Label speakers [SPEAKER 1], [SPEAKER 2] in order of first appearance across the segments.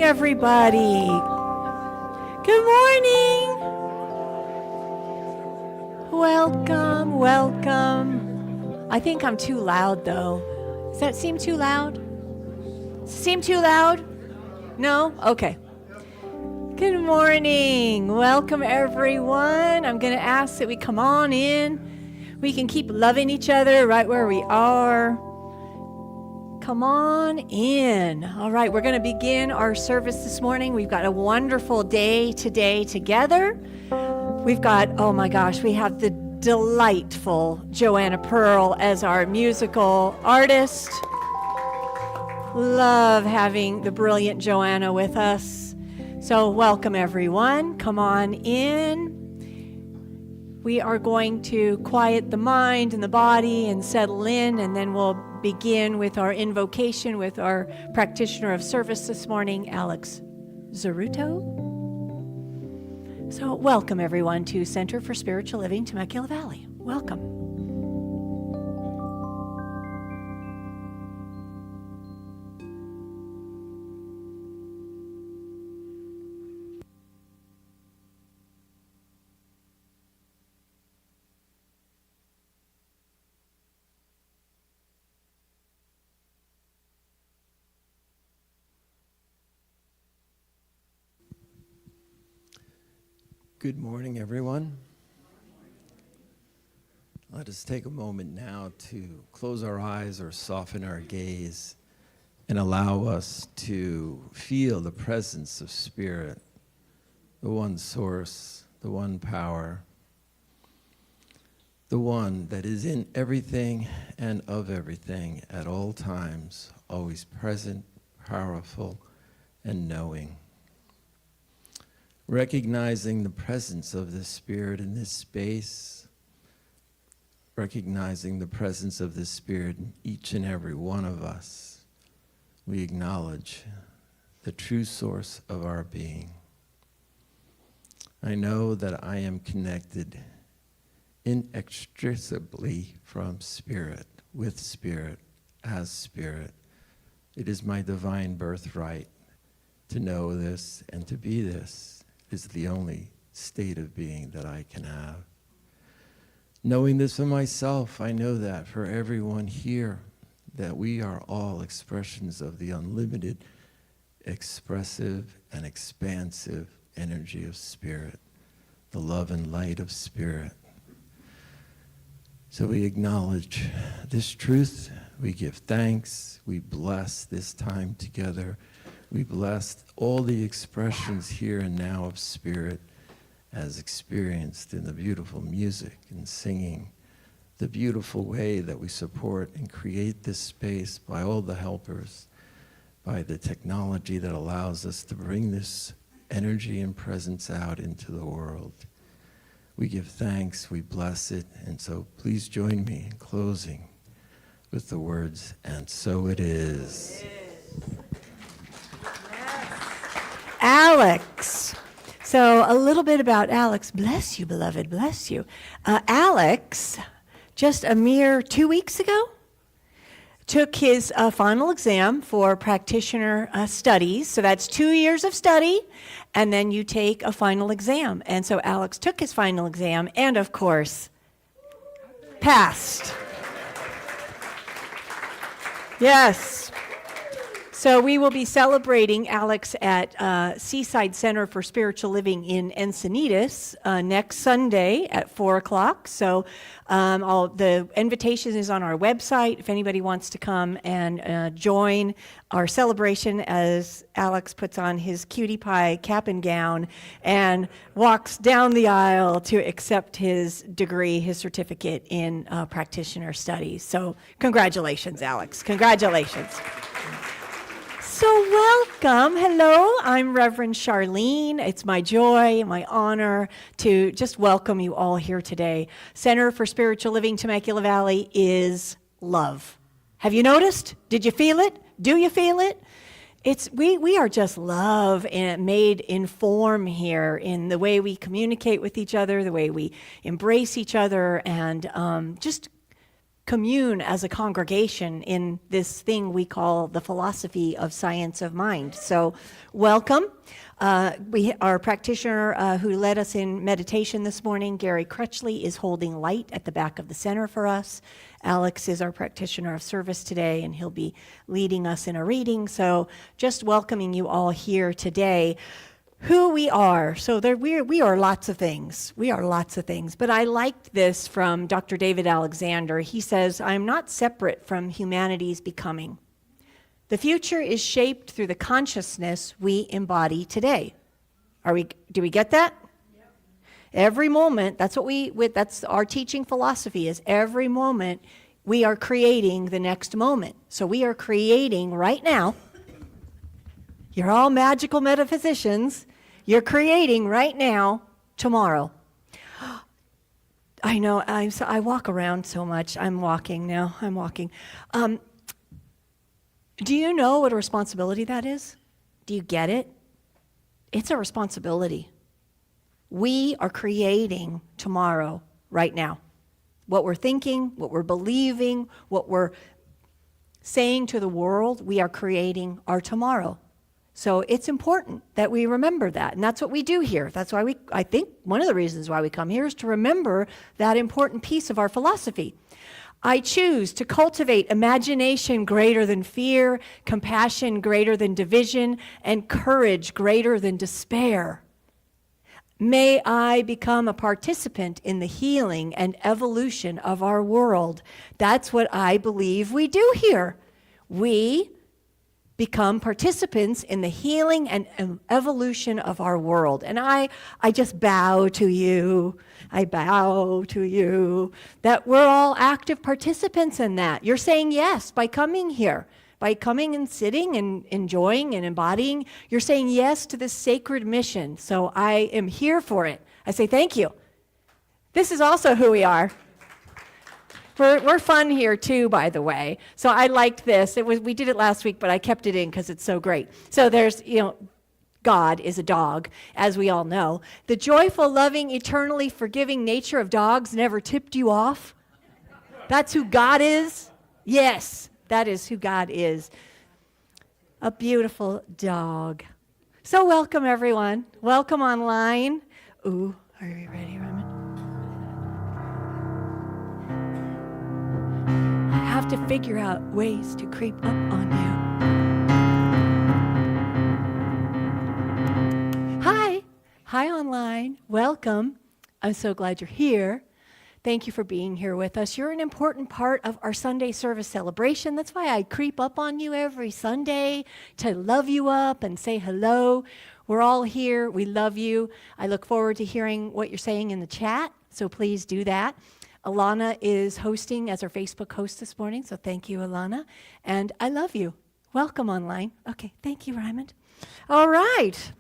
[SPEAKER 1] Everybody. Good morning. Welcome, welcome. I think I'm too loud though. Does that seem too loud? Seem too loud? No? Okay. Good morning. Welcome everyone. I'm going to ask that we come on in. We can keep loving each other right where we are. Come on in. All right, we're going to begin our service this morning. We've got a wonderful day today together. We've got, oh my gosh, we have the delightful Joanna Pearl as our musical artist. Love having the brilliant Joanna with us. So welcome everyone. Come on in. We are going to quiet the mind and the body and settle in, and then we'll begin with our invocation with our practitioner of service this morning, Alex Zaruto. So welcome everyone to Center for Spiritual Living, Temecula Valley. Welcome.
[SPEAKER 2] Good morning, everyone. Let us take a moment now to close our eyes or soften our gaze and allow us to feel the presence of Spirit, the one source, the one power, the one that is in everything and of everything at all times, always present, powerful, and knowing. Recognizing the presence of the Spirit in this space, recognizing the presence of the Spirit in each and every one of us, we acknowledge the true source of our being. I know that I am connected inextricably from Spirit, with Spirit, as Spirit. It is my divine birthright to know this and to be this. Is the only state of being that I can have. Knowing this for myself, I know that for everyone here, that we are all expressions of the unlimited, expressive, and expansive energy of Spirit, the love and light of Spirit. So we acknowledge this truth, we give thanks, we bless this time together. We bless all the expressions here and now of Spirit as experienced in the beautiful music and singing, the beautiful way that we support and create this space by all the helpers, by the technology that allows us to bring this energy and presence out into the world. We give thanks, we bless it, and so please join me in closing with the words, and so it is.
[SPEAKER 1] Alex. So a little bit about Alex. Bless you, beloved, bless you. Alex, just a mere 2 weeks ago, took his final exam for practitioner studies. So that's 2 years of study, and then you take a final exam. And so Alex took his final exam and, of course, passed. Yes. So we will be celebrating Alex at Seaside Center for Spiritual Living in Encinitas next Sunday at 4 o'clock. So the invitation is on our website if anybody wants to come and join our celebration as Alex puts on his cutie pie cap and gown and walks down the aisle to accept his degree, his certificate in practitioner studies. So congratulations, Alex. Congratulations. So welcome. Hello, I'm Reverend Charlene. It's my joy, my honor to just welcome you all here today. Center for Spiritual Living, Temecula Valley is love. Have you noticed? Did you feel it? Do you feel it? We are just love and made in form here in the way we communicate with each other, the way we embrace each other, and just commune as a congregation in this thing we call the philosophy of science of mind. So welcome. Our practitioner who led us in meditation this morning, Gary Crutchley, is holding light at the back of the center for us. Alex is our practitioner of service today, and he'll be leading us in a reading. So just welcoming you all here today. Who we are. So we are lots of things. We are lots of things. But I liked this from Dr. David Alexander. He says, I'm not separate from humanity's becoming. The future is shaped through the consciousness we embody today. Do we get that? Yep. Every moment, that's our teaching philosophy is every moment we are creating the next moment. So we are creating right now. You're all magical metaphysicians. You're creating right now, tomorrow. I know, I walk around so much. I'm walking now. Do you know what a responsibility that is? Do you get it? It's a responsibility. We are creating tomorrow right now. What we're thinking, what we're believing, what we're saying to the world, we are creating our tomorrow. So it's important that we remember that, and that's what we do here. That's why I think one of the reasons why we come here is to remember that important piece of our philosophy. I choose to cultivate imagination greater than fear, compassion greater than division, and courage greater than despair. May I become a participant in the healing and evolution of our world. That's what I believe we do here. We become participants in the healing and evolution of our world. And I just bow to you. I bow to you that we're all active participants in that. You're saying yes by coming here, by coming and sitting and enjoying and embodying. You're saying yes to this sacred mission. So I am here for it. I say thank you. This is also who we are. We're fun here too, by the way. So I liked this. We did it last week, but I kept it in because it's so great. So there's, God is a dog, as we all know. The joyful, loving, eternally forgiving nature of dogs never tipped you off. That's who God is. Yes, that is who God is. A beautiful dog. So welcome, everyone. Welcome online. Ooh, are you ready, Reverend? I have to figure out ways to creep up on you. Hi online. Welcome. I'm so glad you're here. Thank you for being here with us. You're an important part of our Sunday service celebration. That's why I creep up on you every Sunday to love you up and say hello. We're all here. We love you. I look forward to hearing what you're saying in the chat, so please do that. Alana is hosting as our Facebook host this morning, so thank you, Alana. And I love you. Welcome online. Okay, thank you, Raymond. All right.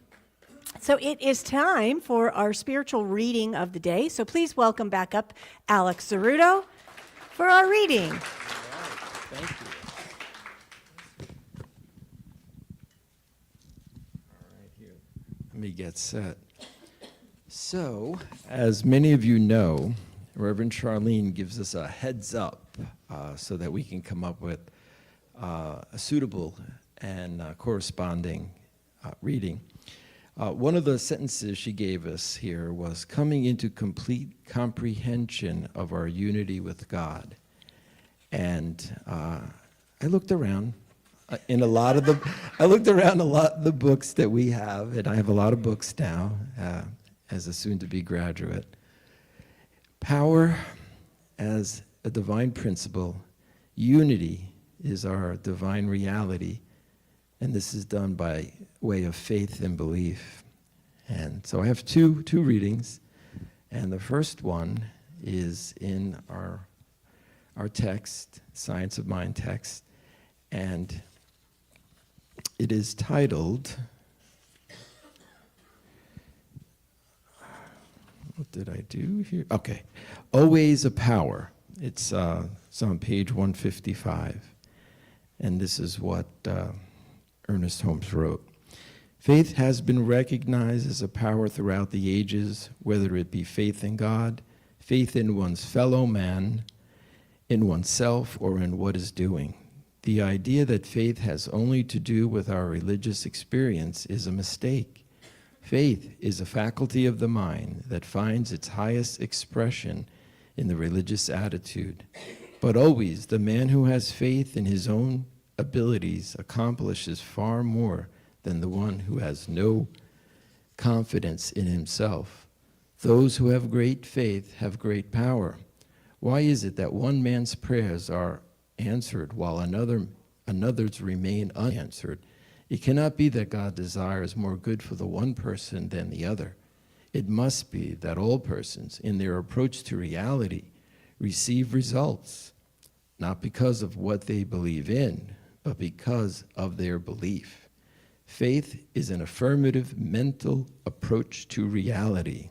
[SPEAKER 1] So it is time for our spiritual reading of the day. So please welcome back up Alex Zeruto for our reading.
[SPEAKER 2] All right, thank you. All right, here. Let me get set. So, as many of you know, Reverend Charlene gives us a heads up so that we can come up with a suitable and corresponding reading. One of the sentences she gave us here was coming into complete comprehension of our unity with God. And I looked around in a lot of the books that we have, and I have a lot of books now as a soon-to-be graduate. Power as a divine principle, unity is our divine reality, and this is done by way of faith and belief. And so I have two readings, and the first one is in our text, Science of Mind text, and it is titled, what did I do here? Okay, Always a Power. It's on page 155, and this is what Ernest Holmes wrote. Faith has been recognized as a power throughout the ages, whether it be faith in God, faith in one's fellow man, in oneself or in what is doing. The idea that faith has only to do with our religious experience is a mistake. Faith is a faculty of the mind that finds its highest expression in the religious attitude. But always, the man who has faith in his own abilities accomplishes far more than the one who has no confidence in himself. Those who have great faith have great power. Why is it that one man's prayers are answered while another's remain unanswered? It cannot be that God desires more good for the one person than the other. It must be that all persons, in their approach to reality, receive results, not because of what they believe in, but because of their belief. Faith is an affirmative mental approach to reality.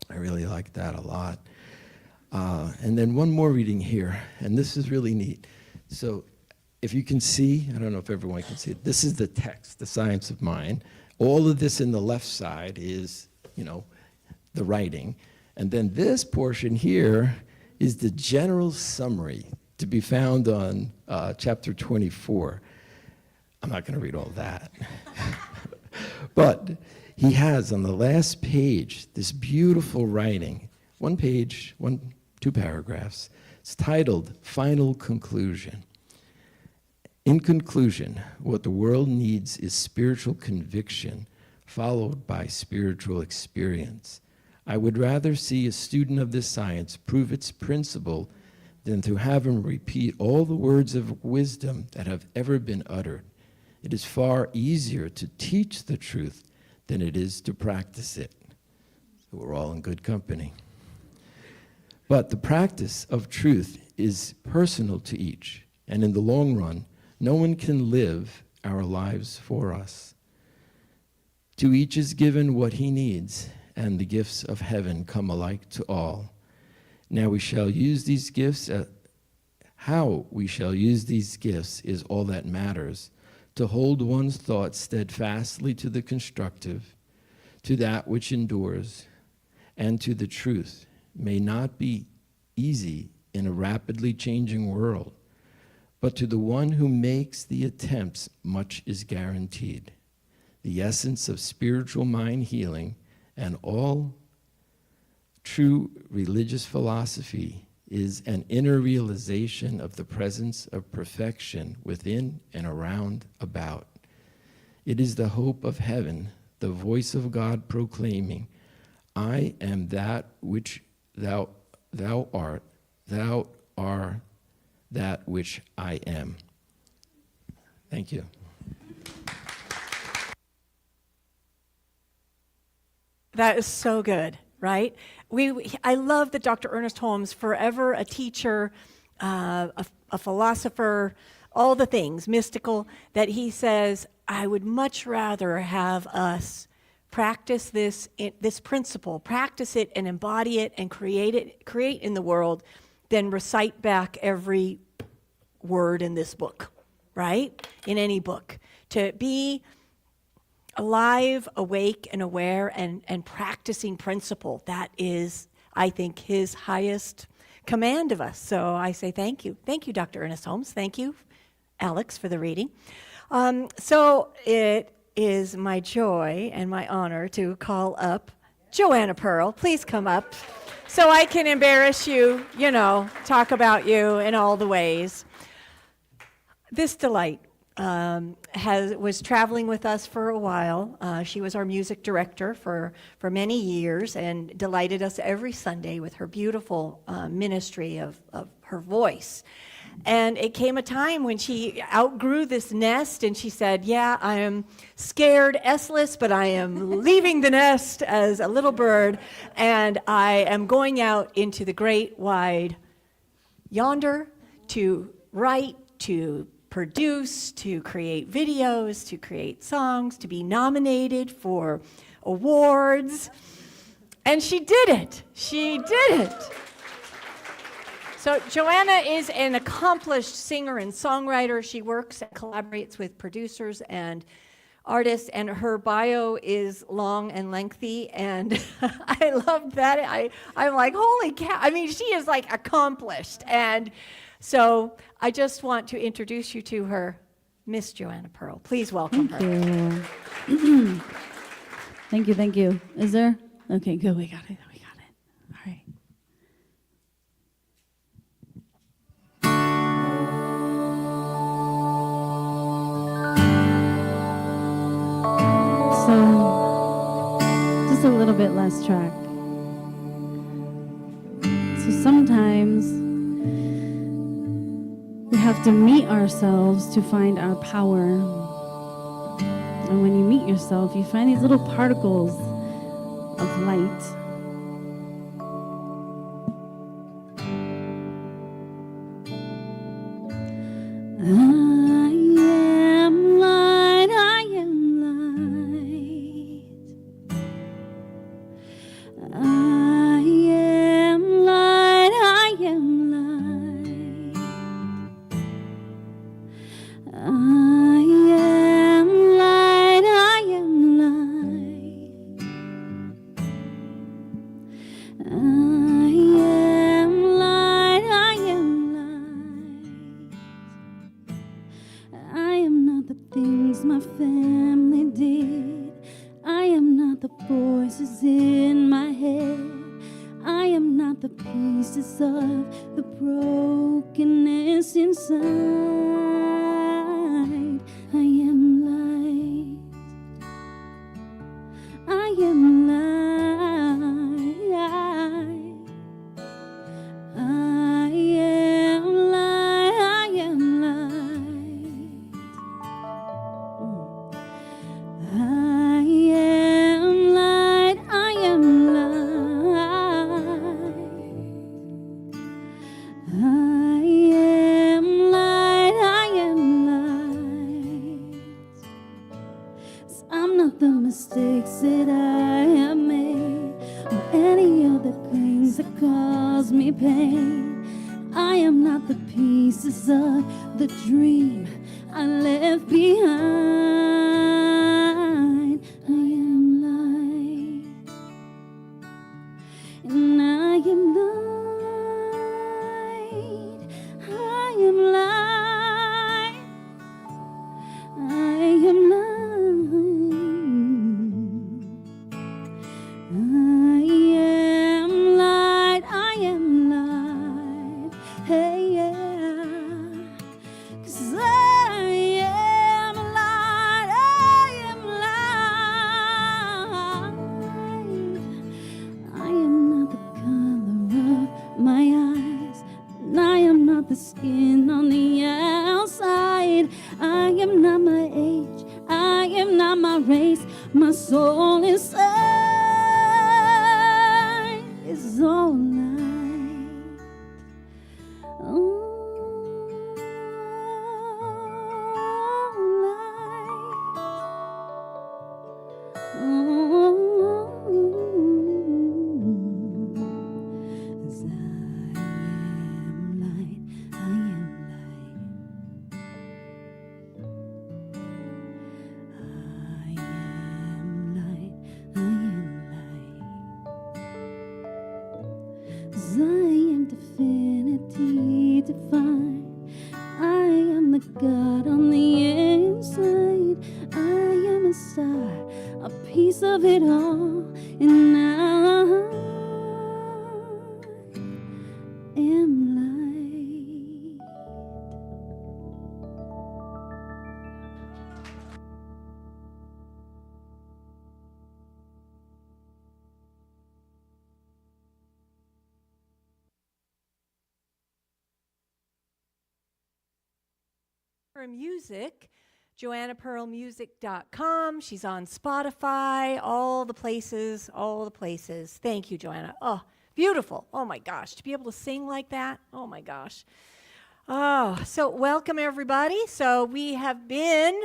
[SPEAKER 2] I really like that a lot. And then one more reading here, and this is really neat. So if you can see, I don't know if everyone can see it, this is the text, The Science of Mind. All of this in the left side is, the writing. And then this portion here is the general summary to be found on chapter 24. I'm not going to read all that. But he has on the last page this beautiful writing, one page, two paragraphs. It's titled Final Conclusion. In conclusion, what the world needs is spiritual conviction followed by spiritual experience. I would rather see a student of this science prove its principle than to have him repeat all the words of wisdom that have ever been uttered. It is far easier to teach the truth than it is to practice it. So we're all in good company. But the practice of truth is personal to each, and in the long run, no one can live our lives for us. To each is given what he needs, and the gifts of heaven come alike to all. Now we shall use these gifts, how we shall use these gifts is all that matters, to hold one's thoughts steadfastly to the constructive, to that which endures, and to the truth may not be easy in a rapidly changing world, but to the one who makes the attempts, much is guaranteed. The essence of spiritual mind healing and all true religious philosophy is an inner realization of the presence of perfection within and around about. It is the hope of heaven, the voice of God proclaiming, I am that which thou art, thou art that which I am. Thank you.
[SPEAKER 1] That is so good, right? I love that Dr. Ernest Holmes, forever a teacher, a philosopher, all the things, mystical, that he says, I would much rather have us practice this principle, practice it and embody it and create in the world than recite back every word in this book, right? In any book. To be alive, awake, and aware, and practicing principle. That is, I think, his highest command of us. So I say thank you. Thank you, Dr. Ernest Holmes. Thank you, Alex, for the reading. So it is my joy and my honor to call up Joanna Pearl. Please come up so I can embarrass you, talk about you in all the ways. This delight was traveling with us for a while. She was our music director for many years and delighted us every Sunday with her beautiful ministry of her voice. And it came a time when she outgrew this nest and she said, yeah, I am scared, S-less, but I am leaving the nest as a little bird and I am going out into the great wide yonder to write, to produce, to create videos, to create songs, to be nominated for awards. And she did it. She did it. So Joanna is an accomplished singer and songwriter. She works and collaborates with producers and artist, and her bio is long and lengthy, and I loved that. I'm like, holy cow. I mean, she is like accomplished. And so I just want to introduce you to her, Miss Joanna Pearl. Please welcome her.
[SPEAKER 3] Thank you. Thank you. Is there? Okay, good. We got it. All right. So, just a little bit less track. So sometimes we have to meet ourselves to find our power. And when you meet yourself, you find these little particles of light. I am light, I am light. I am light, I am light. I am light, I am light. I am light, I am light. I am not the things my family did. I am not the voices in my head. I am not the pieces of the brokenness inside. I am light. I am light. I am light. I am light. I am light. I am light. I am light. I am light. 'Cause I'm not the mistakes that I have made, or any of the things that cause me pain. I am not the pieces of the dream I left behind. I am light, and I am light. I am light. I am light. I am light. I am light. Hey, yeah. 'Cause I am light. I am light. I am not the color of my eyes, and I am not the skin on the outside. I am not my age. I am not my race. My soul inside is all light. All light. 'Cause I am light. I am light. I am light. I am light. 'Cause I am divinity divine. I am the God on the inside. I am a star, a piece of it all, and I am light.
[SPEAKER 1] Her music, JoannaPearlMusic.com. She's on Spotify, all the places, all the places. Thank you, Joanna. Oh, beautiful. Oh my gosh, to be able to sing like that. Oh my gosh. Oh, so welcome everybody. So we have been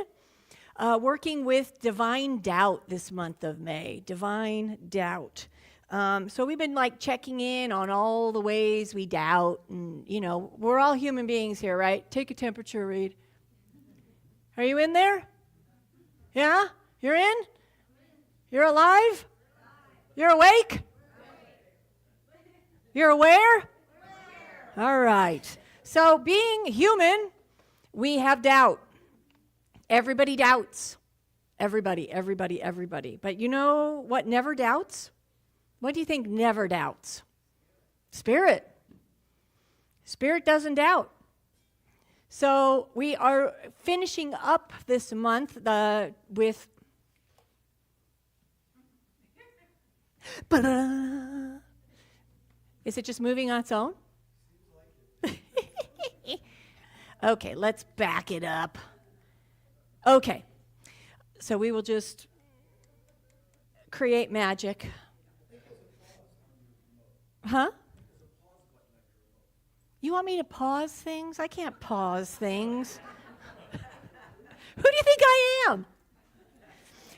[SPEAKER 1] working with Divine Doubt this month of May. Divine Doubt. So we've been like checking in on all the ways we doubt, and you know, we're all human beings here, right? Take a temperature read. Are you in there? Yeah? You're in? You're alive? You're awake? You're aware? All right. So being human, we have doubt. Everybody doubts. Everybody. But you know what never doubts? What do you think never doubts? Spirit. Spirit doesn't doubt. So we are finishing up this month with ba-da. Is it just moving on its own? Okay, let's back it up. Okay, so we will just create magic. Huh? You want me to pause things? I can't pause things. Who do you think I am?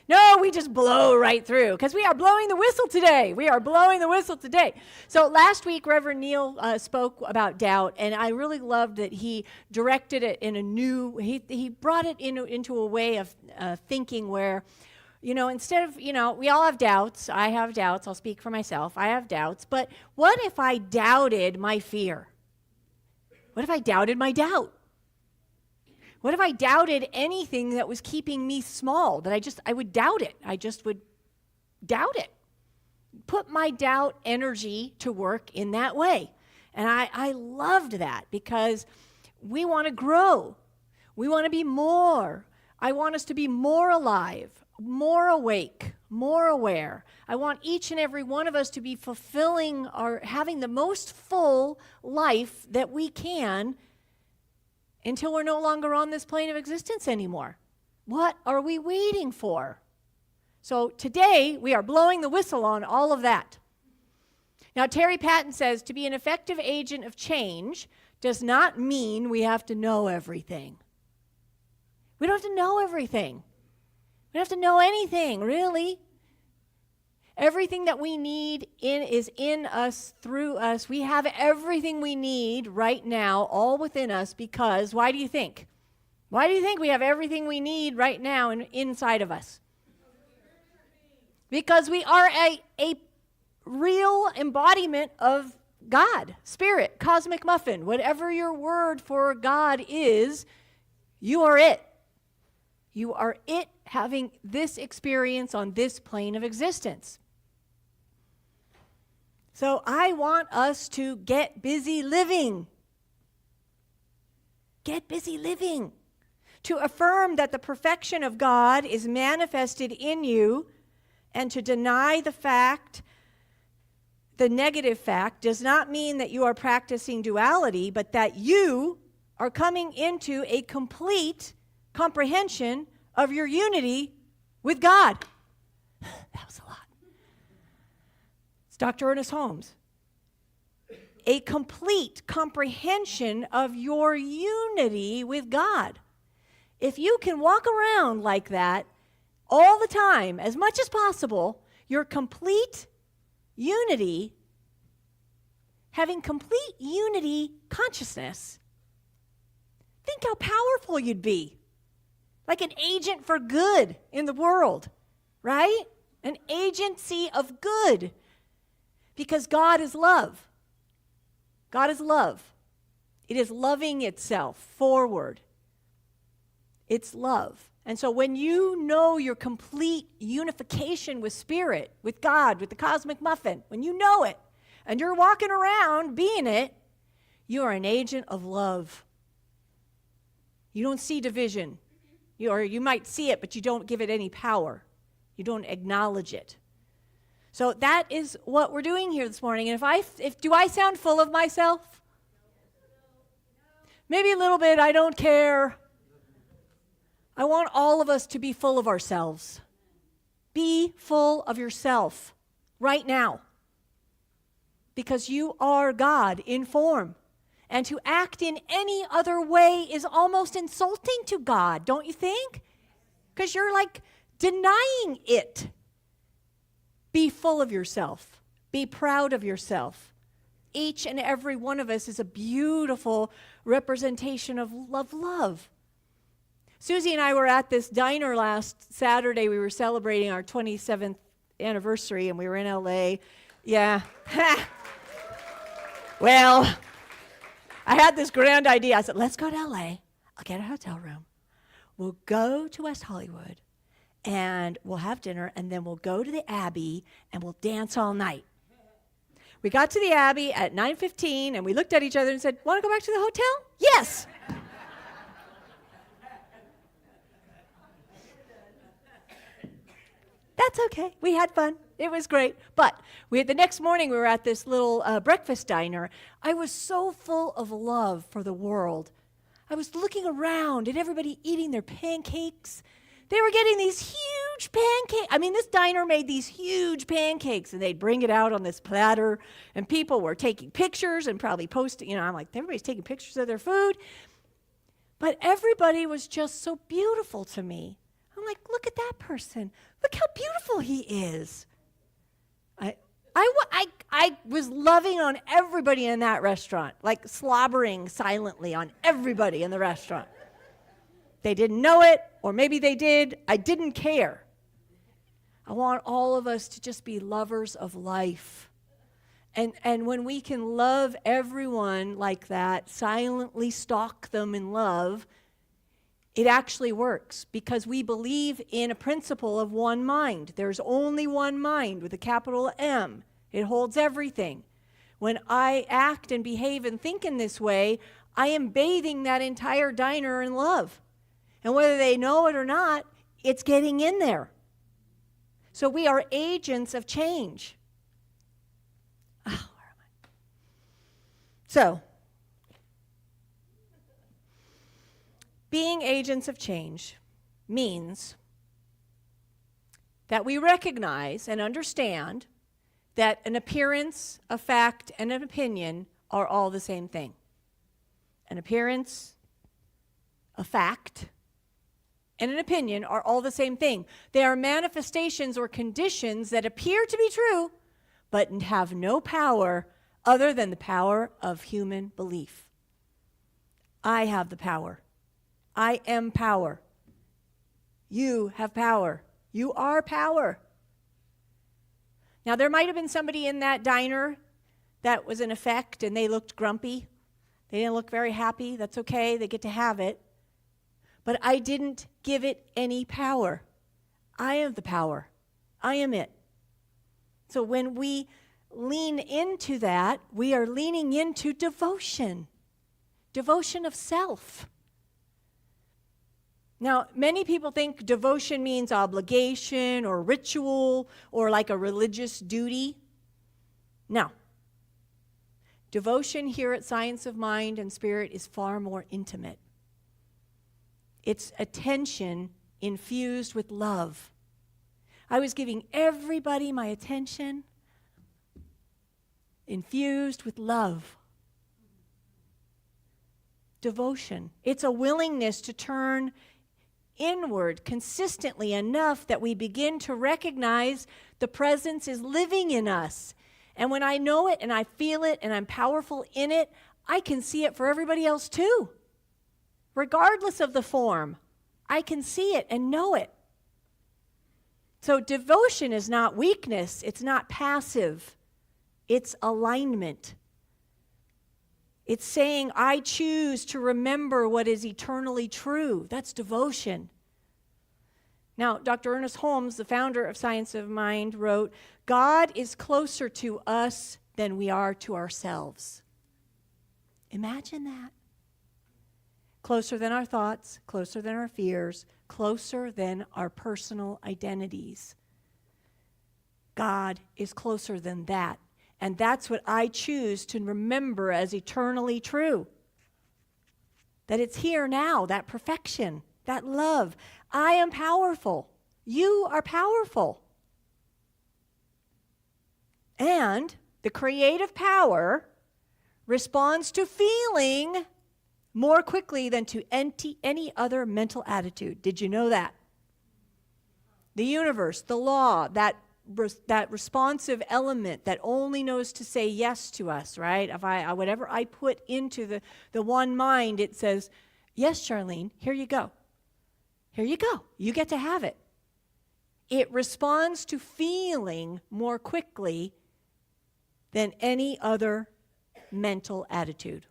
[SPEAKER 1] No, we just blow right through because we are blowing the whistle today. We are blowing the whistle today. So last week, Reverend Neil spoke about doubt, and I really loved that he directed it in a new, he brought it into a way of thinking where, instead of, we all have doubts. I have doubts. I'll speak for myself. I have doubts. But what if I doubted my fear? What if I doubted my doubt? What if I doubted anything that was keeping me small, that I would doubt it. I just would doubt it. Put my doubt energy to work in that way. And I loved that because we want to grow. We want to be more. I want us to be more alive, more awake, more aware. I want each and every one of us to be fulfilling or having the most full life that we can until we're no longer on this plane of existence anymore. What are we waiting for? So today, we are blowing the whistle on all of that. Now, Terry Patton says, to be an effective agent of change does not mean we have to know everything. We don't have to know everything. We don't have to know anything, really. Everything that we need is in us, through us. We have everything we need right now, all within us, because, why do you think? Why do you think we have everything we need right now inside of us? Because we are a real embodiment of God, Spirit, Cosmic Muffin. Whatever your word for God is, you are it. You are it having this experience on this plane of existence. So I want us to get busy living. Get busy living. To affirm that the perfection of God is manifested in you, and to deny the fact, the negative fact, does not mean that you are practicing duality, but that you are coming into a complete comprehension of your unity with God. That was a lot. It's Dr. Ernest Holmes. A complete comprehension of your unity with God. If you can walk around like that all the time, as much as possible, your complete unity, having complete unity consciousness, think how powerful you'd be. Like an agent for good in the world, right? An agency of good. Because God is love. God is love. It is loving itself forward. It's love. And so when you know your complete unification with Spirit, with God, with the Cosmic Muffin, when you know it, and you're walking around being it, you are an agent of love. You don't see division. You might see it, but you don't give it any power. You don't acknowledge it. So that is what we're doing here this morning. And do I sound full of myself? Maybe a little bit, I don't care. I want all of us to be full of ourselves. Be full of yourself right now. Because you are God in form. And to act in any other way is almost insulting to God, don't you think? Because you're like denying it. Be full of yourself. Be proud of yourself. Each and every one of us is a beautiful representation of love. Susie and I were at this diner last Saturday. We were celebrating our 27th anniversary, and we were in LA. Yeah. Well, I had this grand idea. I said, let's go to LA. I'll get a hotel room. We'll go to West Hollywood, and we'll have dinner, and then we'll go to the Abbey, and we'll dance all night. We got to the Abbey at 9:15, and we looked at each other and said, want to go back to the hotel? Yes. That's okay. We had fun. It was great. But the next morning, we were at this little breakfast diner. I was so full of love for the world. I was looking around at everybody eating their pancakes. They were getting these huge pancakes. I mean, this diner made these huge pancakes, and they'd bring it out on this platter, and people were taking pictures and probably posting. I'm like, everybody's taking pictures of their food. But everybody was just so beautiful to me. I'm like, look at that person. Look how beautiful he is. I was loving on everybody in that restaurant, like slobbering silently on everybody in the restaurant. They didn't know it, or maybe they did. I didn't care. I want all of us to just be lovers of life. And when we can love everyone like that, silently stalk them in love, it actually works because we believe in a principle of one mind. There's only one mind with a capital M. It holds everything. When I act and behave and think in this way, I am bathing that entire diner in love. And whether they know it or not, it's getting in there. So we are agents of change. Oh, where am I? So, being agents of change means that we recognize and understand that an appearance, a fact, and an opinion are all the same thing. An appearance, a fact, and an opinion are all the same thing. They are manifestations or conditions that appear to be true, but have no power other than the power of human belief. I have the power. I am power. You have power. You are power. Now, there might have been somebody in that diner that was an effect and they looked grumpy. They didn't look very happy. That's okay. They get to have it. But I didn't give it any power. I am the power. I am it. So when we lean into that, we are leaning into devotion. Devotion of self. Now, many people think devotion means obligation or ritual or like a religious duty. No. Devotion here at Science of Mind and Spirit is far more intimate. It's attention infused with love. I was giving everybody my attention infused with love. Devotion. It's a willingness to turn inward consistently enough that we begin to recognize the presence is living in us. And when I know it and I feel it and I'm powerful in it, I can see it for everybody else too. Regardless of the form, I can see it and know it. So devotion is not weakness, it's not passive, it's alignment. It's saying, I choose to remember what is eternally true. That's devotion. Now, Dr. Ernest Holmes, the founder of Science of Mind, wrote, God is closer to us than we are to ourselves. Imagine that. Closer than our thoughts, closer than our fears, closer than our personal identities. God is closer than that. And that's what I choose to remember as eternally true. That it's here now, that perfection, that love. I am powerful. You are powerful. And the creative power responds to feeling more quickly than to any other mental attitude. Did you know that? The universe, the law, that responsive element that only knows to say yes to us, right? If whatever I put into the one mind, it says, yes, Charlene, here you go. Here you go. You get to have it. It responds to feeling more quickly than any other mental attitude.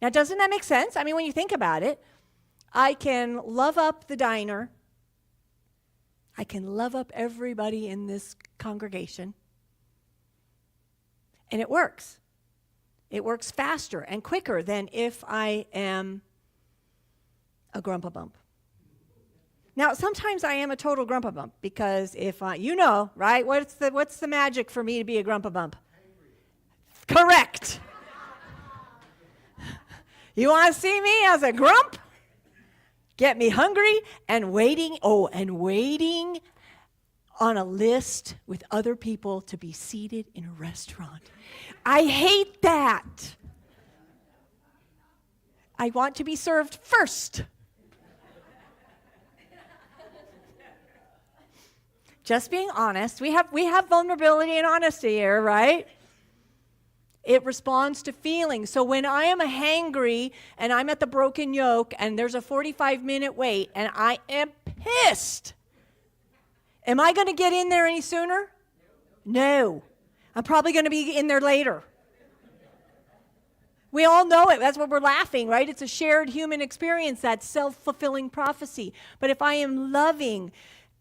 [SPEAKER 1] Now, doesn't that make sense? I mean, when you think about it, I can love up the diner. I can love up everybody in this congregation. And it works. It works faster and quicker than if I am a grumpa-bump. Now, sometimes I am a total grumpa-bump because if I, you know, right? What's the magic for me to be a grumpa-bump? Correct. You want to see me as a grump? Get me hungry and waiting. Oh, and waiting on a list with other people to be seated in a restaurant. I hate that. I want to be served first. Just being honest. We have vulnerability and honesty here, right? It responds to feelings. So when I am a hangry and I'm at the Broken Yoke and there's a 45-minute wait and I am pissed, am I going to get in there any sooner? No. I'm probably going to be in there later. We all know it. That's what we're laughing, right? It's a shared human experience, that self-fulfilling prophecy. But if I am loving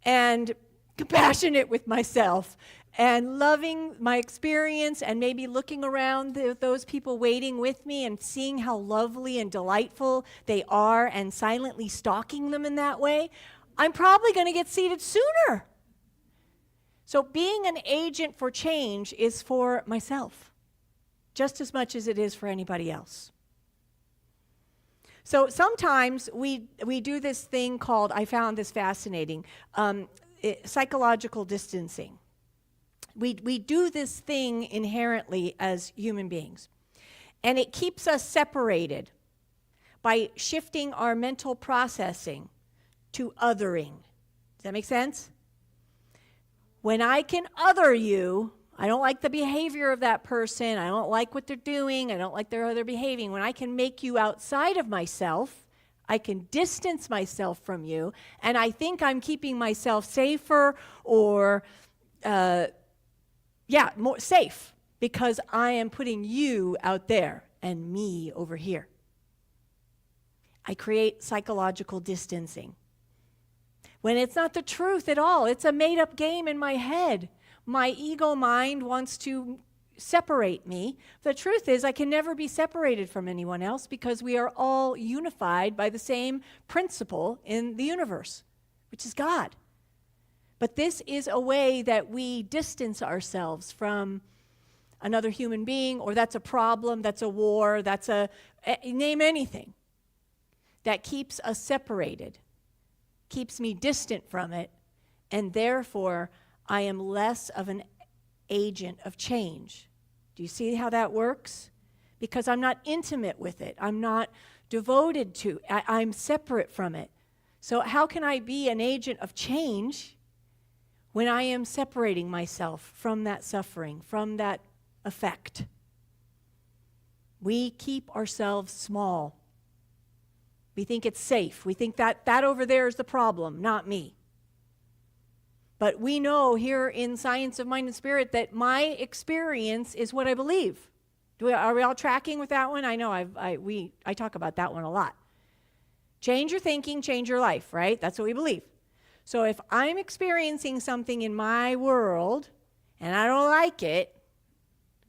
[SPEAKER 1] and compassionate with myself and loving my experience and maybe looking around those people waiting with me and seeing how lovely and delightful they are and silently stalking them in that way, I'm probably going to get seated sooner. So being an agent for change is for myself, just as much as it is for anybody else. So sometimes we do this thing called, I found this fascinating, psychological distancing. We do this thing inherently as human beings. And it keeps us separated by shifting our mental processing to othering. Does that make sense? When I can other you, I don't like the behavior of that person. I don't like what they're doing. I don't like how they're behaving. When I can make you outside of myself, I can distance myself from you, and I think I'm keeping myself safer or, more safe because I am putting you out there and me over here. I create psychological distancing. When it's not the truth at all, it's a made-up game in my head. My ego mind wants to separate me. The truth is I can never be separated from anyone else because we are all unified by the same principle in the universe, which is God. But this is a way that we distance ourselves from another human being, or that's a problem, that's a war, that's name anything that keeps us separated, keeps me distant from it, and therefore I am less of an agent of change. Do you see how that works? Because I'm not intimate with it. I'm not devoted to it. I'm separate from it. So how can I be an agent of change when I am separating myself from that suffering, from that effect? We keep ourselves small. We think it's safe. We think that over there is the problem, not me. But we know here in Science of Mind and Spirit that my experience is what I believe. Are we all tracking with that one? I know I talk about that one a lot. Change your thinking, change your life, right? That's what we believe. So if I'm experiencing something in my world and I don't like it,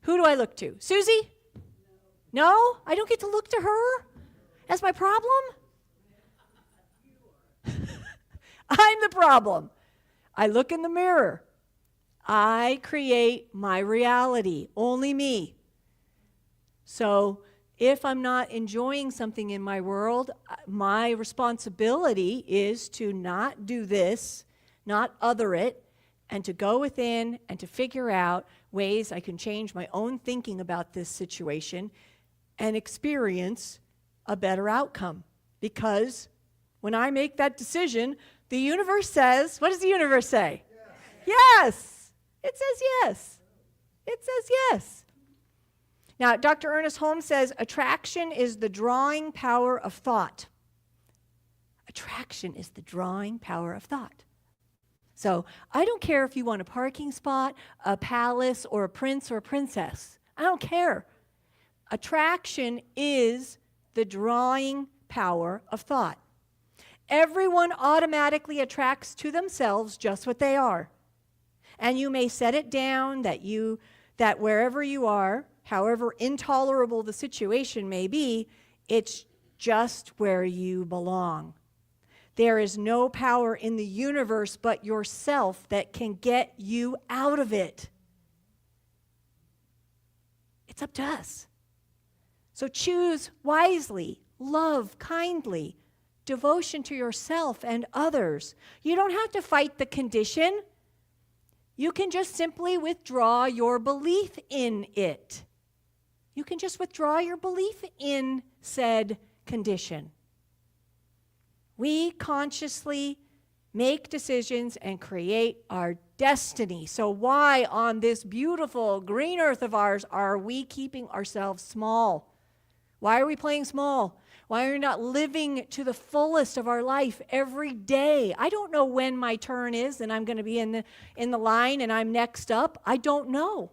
[SPEAKER 1] who do I look to? Susie? No? I don't get to look to her as my problem? I'm the problem. I look in the mirror. I create my reality, only me. So if I'm not enjoying something in my world, my responsibility is to not do this, not other it, and to go within and to figure out ways I can change my own thinking about this situation and experience a better outcome. Because when I make that decision, the universe says, what does the universe say? Yes. It says yes. It says yes. Now, Dr. Ernest Holmes says, attraction is the drawing power of thought. Attraction is the drawing power of thought. So I don't care if you want a parking spot, a palace, or a prince or a princess. I don't care. Attraction is the drawing power of thought. Everyone automatically attracts to themselves just what they are. And you may set it down that wherever you are, however intolerable the situation may be, it's just where you belong. There is no power in the universe but yourself that can get you out of it. It's up to us. So choose wisely, love kindly, devotion to yourself and others. You don't have to fight the condition. You can just simply withdraw your belief in it. You can just withdraw your belief in said condition. We consciously make decisions and create our destiny. So why on this beautiful green earth of ours are we keeping ourselves small? Why are we playing small? Why are we not living to the fullest of our life every day? I don't know when my turn is and I'm going to be in the line and I'm next up. I don't know.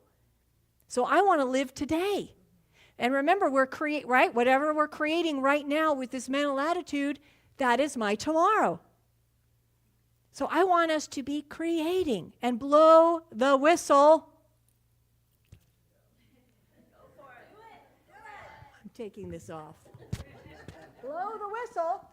[SPEAKER 1] So I want to live today. And remember, whatever we're creating right now with this mental attitude, that is my tomorrow. So I want us to be creating and blow the whistle. I'm taking this off. Blow the whistle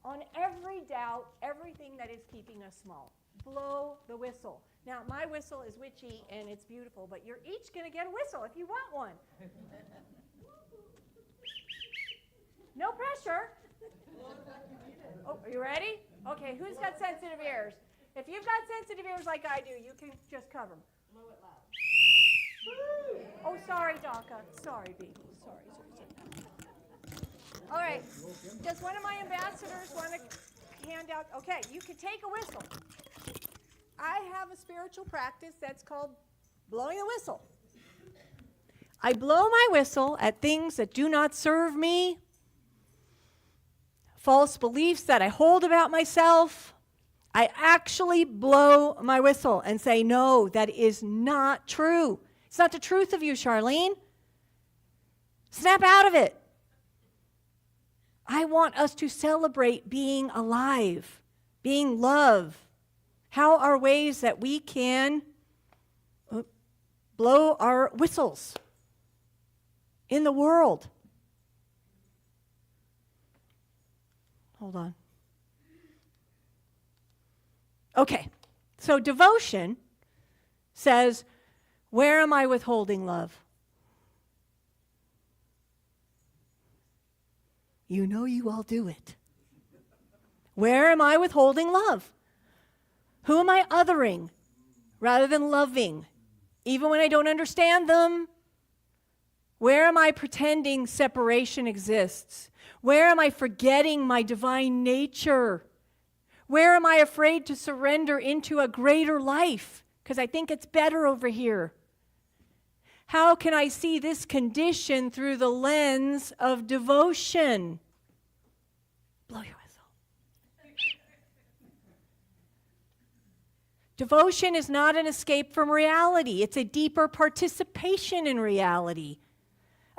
[SPEAKER 1] on every doubt, everything that is keeping us small. Blow the whistle. Now, my whistle is witchy and it's beautiful, but you're each going to get a whistle if you want one. No pressure. Oh, are you ready? Okay, who's got sensitive ears? If you've got sensitive ears like I do, you can just cover them. Blow it loud. Oh, sorry, Daka. Sorry, baby. Sorry. All right. Does one of my ambassadors want to hand out? Okay, you can take a whistle. I have a spiritual practice that's called blowing the whistle. I blow my whistle at things that do not serve me, false beliefs that I hold about myself. I actually blow my whistle and say, no, that is not true. It's not the truth of you, Charlene. Snap out of it. I want us to celebrate being alive, being love. How are ways that we can blow our whistles in the world? Hold on. Okay, so devotion says, where am I withholding love? You know you all do it. Where am I withholding love? Who am I othering rather than loving? Even when I don't understand them? Where am I pretending separation exists? Where am I forgetting my divine nature? Where am I afraid to surrender into a greater life? Because I think it's better over here. How can I see this condition through the lens of devotion? Blow your whistle. Devotion is not an escape from reality. It's a deeper participation in reality,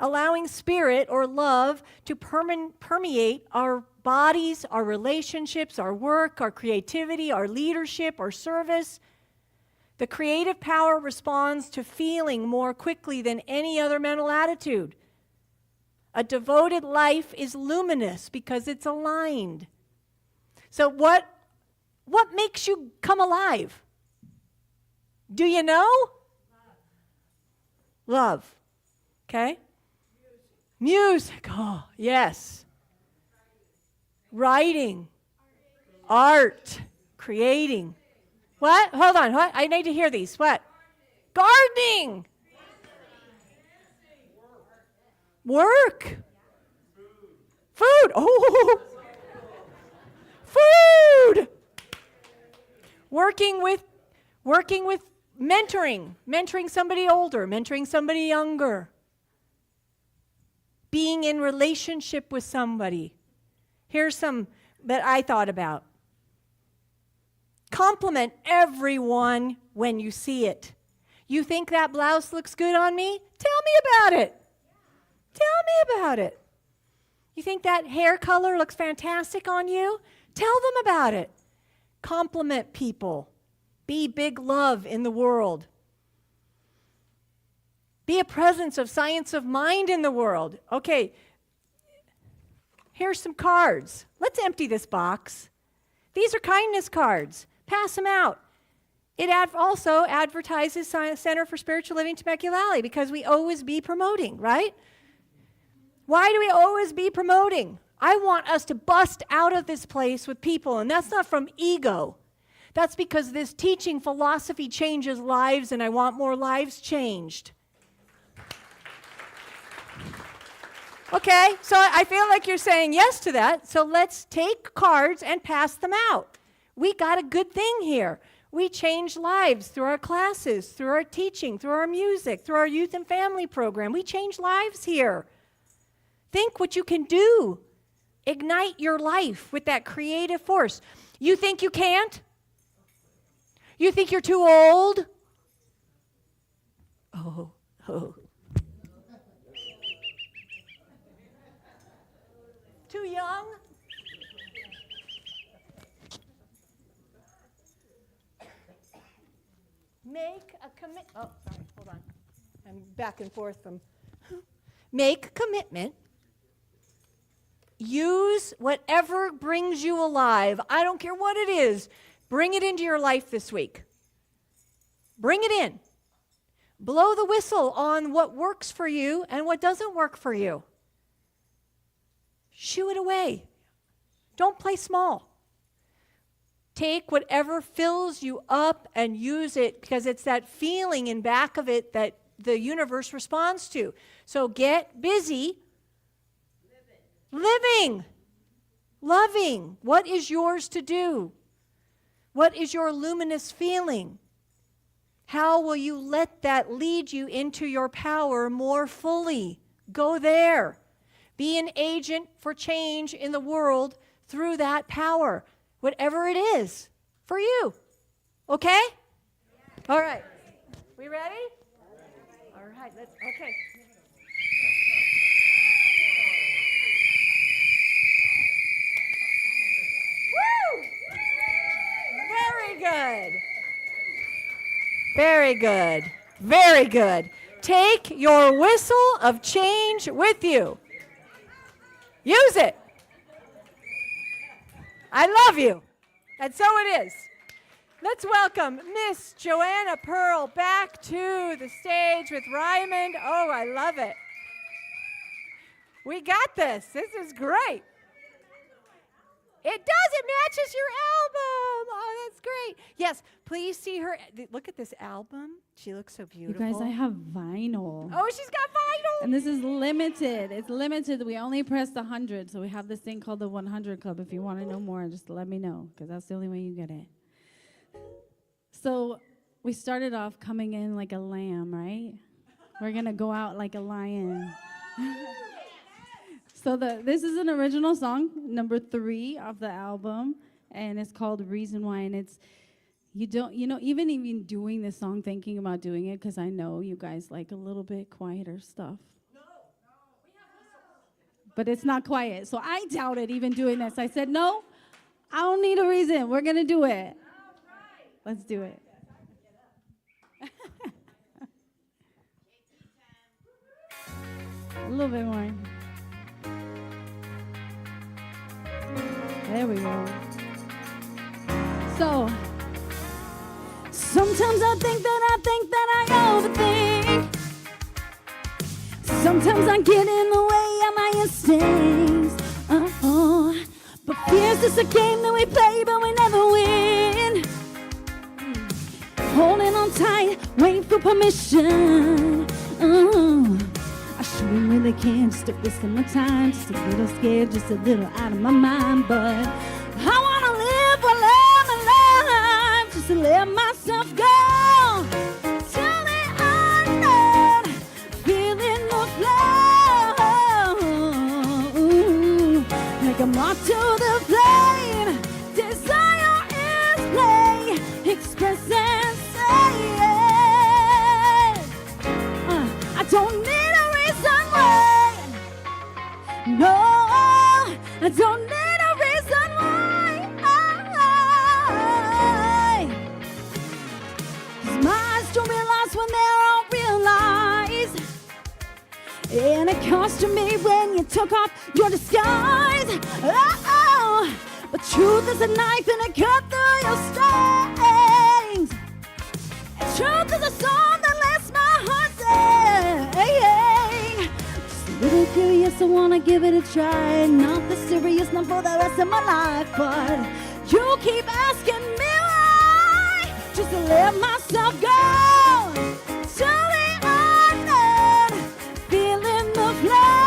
[SPEAKER 1] allowing spirit or love to permeate our bodies, our relationships, our work, our creativity, our leadership, our service. The creative power responds to feeling more quickly than any other mental attitude. A devoted life is luminous because it's aligned. So what makes you come alive? Do you know? Love. Okay? Music. Oh, yes. Writing. Art. Creating. What? Hold on. What? I need to hear these. What? Gardening. Work. Food. Oh. Food. Working with mentoring somebody older, mentoring somebody younger. Being in relationship with somebody. Here's some that I thought about. Compliment everyone when you see it. You think that blouse looks good on me? Tell me about it. Tell me about it. You think that hair color looks fantastic on you? Tell them about it. Compliment people. Be big love in the world. Be a presence of science of mind in the world. Okay, here's some cards. Let's empty this box. These are kindness cards. Pass them out. It also advertises Center for Spiritual Living Temecula Valley because we always be promoting, right? Why do we always be promoting? I want us to bust out of this place with people, and that's not from ego. That's because this teaching philosophy changes lives, and I want more lives changed. Okay, so I feel like you're saying yes to that, so let's take cards and pass them out. We got a good thing here. We change lives through our classes, through our teaching, through our music, through our youth and family program. We change lives here. Think what you can do. Ignite your life with that creative force. You think you can't? You think you're too old? Oh. Too young? Make a commit. Oh, sorry, hold on. I'm back and forth from. Make a commitment. Use whatever brings you alive. I don't care what it is. Bring it into your life this week. Bring it in. Blow the whistle on what works for you and what doesn't work for you. Shoo it away. Don't play small. Take whatever fills you up and use it because it's that feeling in back of it that the universe responds to. So get busy living, loving. What is yours to do? What is your luminous feeling? How will you let that lead you into your power more fully? Go there. Be an agent for change in the world through that power, whatever it is for you. Okay? All right. We ready? All right. Okay. Woo! Very good. Very good. Very good. Take your whistle of change with you. Use it. I love you. And so it is. Let's welcome Miss Joanna Pearl back to the stage with Ryman. Oh, I love it. We got this. This is great. It does. It matches your album. Oh, that's great. Yes, please see her. Look at this album. She looks so beautiful.
[SPEAKER 3] You guys, I have vinyl.
[SPEAKER 1] Oh, she's got vinyl.
[SPEAKER 3] And this is limited. It's limited. We only pressed 100, so we have this thing called the 100 Club. If you want to know more, just let me know, because that's the only way you get it. So we started off coming in like a lamb, right? We're going to go out like a lion. So this is an original song, number 3 of the album, and it's called Reason Why. And it's, even doing this song, thinking about doing it, because I know you guys like a little bit quieter stuff. No, we have whistles. But it's not quiet, so I doubted even doing this. I said, no, I don't need a reason. We're going to do it. All right. Let's do it. A little bit more. There we go. So, sometimes I think that I overthink. Sometimes I get in the way of my instincts. But fear's just a game that we play, but we never win. Holding on tight, waiting for permission. I sure really can, just a waste of my time, just a little scared, just a little out of my mind. But I wanna live while I'm alive, just to let myself go till the unknown, feeling the flow, like a moth to cost to me when you took off your disguise. Oh, but truth is a knife and it cut through your strings. And truth is a song that lets my heart sing. Just a little curious, I wanna give it a try. Not the serious, not for the rest of my life, but you keep asking me why. Just to let myself go to the unknown, feeling the flow.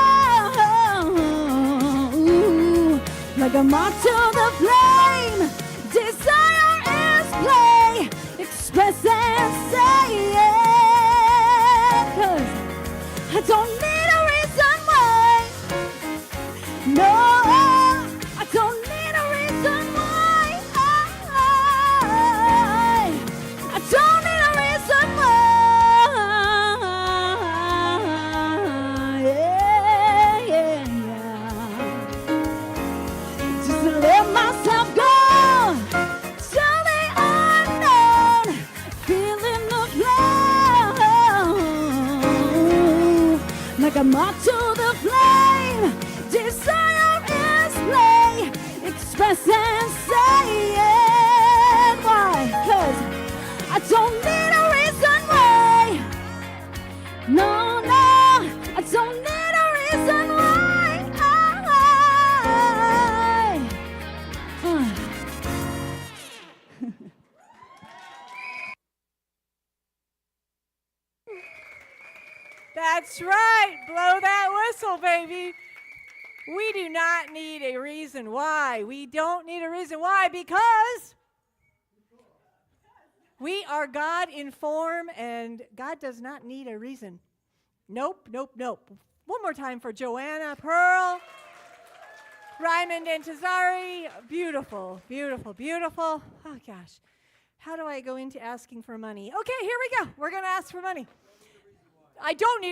[SPEAKER 3] Like a moth to the flame, desire is play. Express and say it, 'cause I don't need a reason why. No, I don't need a reason why. I don't need a reason why. Yeah, yeah, yeah. Just to let myself go to the unknown, feeling the flow. Like a moth to the flame, desire is play. Express and say it. Why? 'Cause I don't need a reason why. No, no, I don't need a reason why.
[SPEAKER 1] That's right. Blow that whistle, baby. We do not need a reason why. We don't need a reason why because we are God in form and God does not need a reason. Nope, nope, nope. One more time for Joanna, Pearl, Raymond, and Tazari. Beautiful, beautiful, beautiful. Oh, gosh. How do I go into asking for money? Okay, here we go. We're going to ask for money.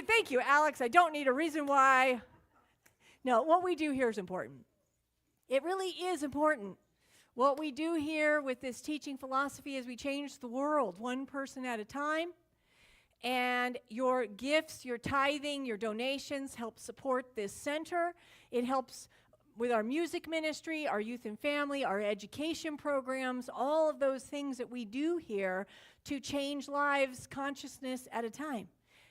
[SPEAKER 1] Thank you, Alex. I don't need a reason why. No, what we do here is important. It really is important. What we do here with this teaching philosophy is we change the world one person at a time. And your gifts, your tithing, your donations help support this center. It helps with our music ministry, our youth and family, our education programs, all of those things that we do here to change lives, consciousness at a time.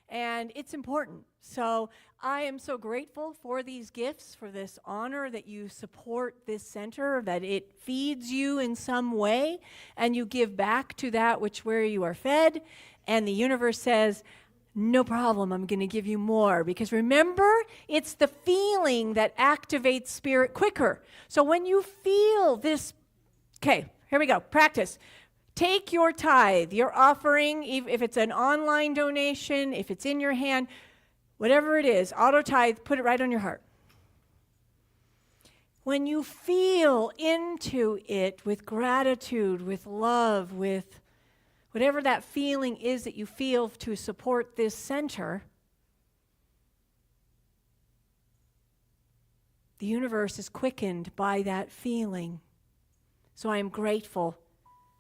[SPEAKER 1] And it's important. So I am so grateful for these gifts, for this honor that you support this center, that it feeds you in some way, and you give back to that which where you are fed. And the universe says, no problem, I'm going to give you more. Because remember, it's the feeling that activates spirit quicker. So when you feel this, okay, here we go, practice. Take your tithe, your offering, if it's an online donation, if it's in your hand, whatever it is, auto tithe, put it right on your heart. When you feel into it with gratitude, with love, with whatever that feeling is that you feel to support this center, the universe is quickened by that feeling. So I am grateful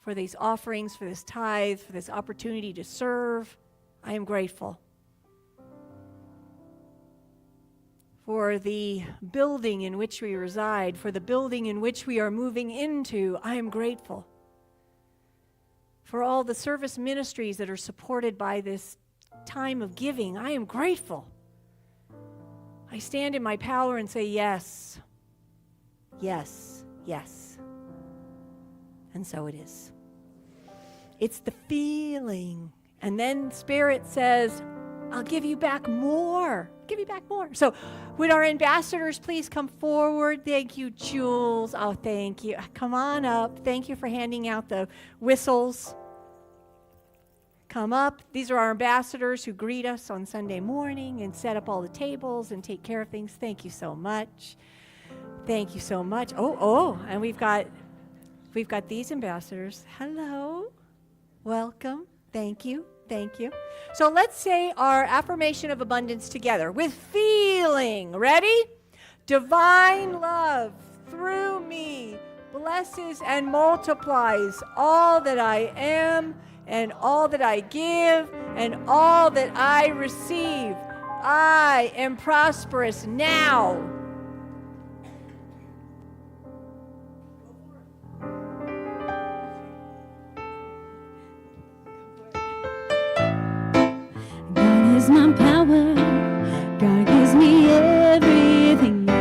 [SPEAKER 1] for these offerings, for this tithe, for this opportunity to serve. I am grateful. For the building in which we reside, for the building in which we are moving into, I am grateful. For all the service ministries that are supported by this time of giving, I am grateful. I stand in my power and say yes, yes, yes. And so it is. It's the feeling. And then Spirit says, I'll give you back more. Give you back more. So would our ambassadors please come forward? Thank you, Jules. Oh, thank you. Come on up. Thank you for handing out the whistles. Come up. These are our ambassadors who greet us on Sunday morning and set up all the tables and take care of things. Thank you so much. Thank you so much. And we've got these ambassadors. Hello. Welcome. Thank you. Thank you. So let's say our affirmation of abundance together with feeling. Ready? Divine love through me blesses and multiplies all that I am and all that I give and all that I receive. I am prosperous now.
[SPEAKER 3] God is my power. God gives me everything I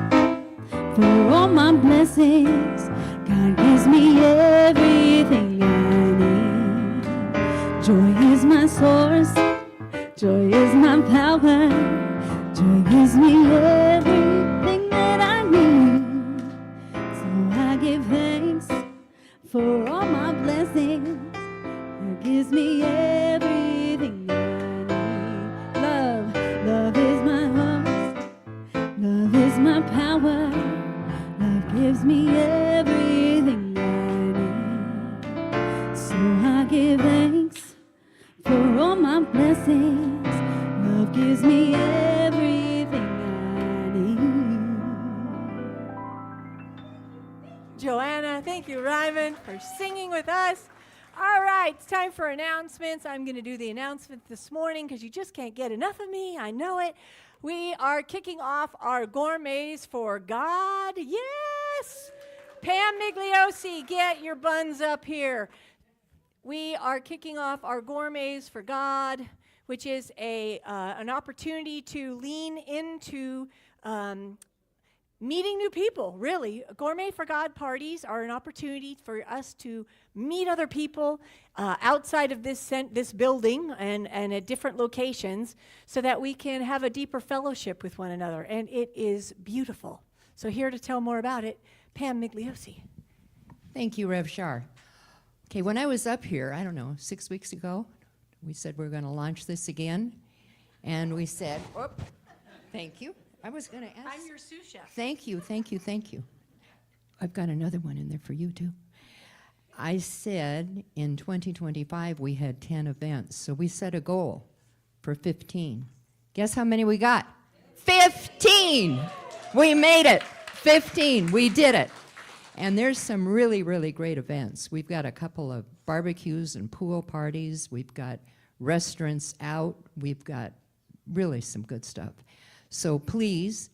[SPEAKER 3] need. For all my blessings, God gives me everything I need. Joy is my source. Joy is my power. Joy gives me everything that I need. So I give thanks for all my blessings. It gives me everything I need. Love is my host. Love is my power. Love gives me everything I need. So I give thanks for all my blessings. Love gives me everything I need.
[SPEAKER 1] Joanna, thank you, Ryman, for singing with us. All right, it's time for announcements. I'm going to do the announcement this morning because you just can't get enough of me. I know it. We are kicking off our Gourmets for God. Yes! Pam Migliosi, get your buns up here. We are kicking off our Gourmets for God, which is an opportunity to lean into meeting new people, really. Gourmet for God parties are an opportunity for us to meet other people outside of this building and at different locations so that we can have a deeper fellowship with one another. And it is beautiful. So here to tell more about it, Pam Migliosi.
[SPEAKER 4] Thank you, Rev Shar. Okay, when I was up here, I don't know, 6 weeks ago, we said we're going to launch this again. And we said, whoop, thank you. I was going to ask.
[SPEAKER 1] I'm your sous chef.
[SPEAKER 4] Thank you, thank you, thank you. I've got another one in there for you, too. I said in 2025 we had 10 events, so we set a goal for 15. Guess how many we got? 15! We made it. 15. We did it. And there's some really, really great events. We've got a couple of barbecues and pool parties. We've got restaurants out. We've got really some good stuff. So please,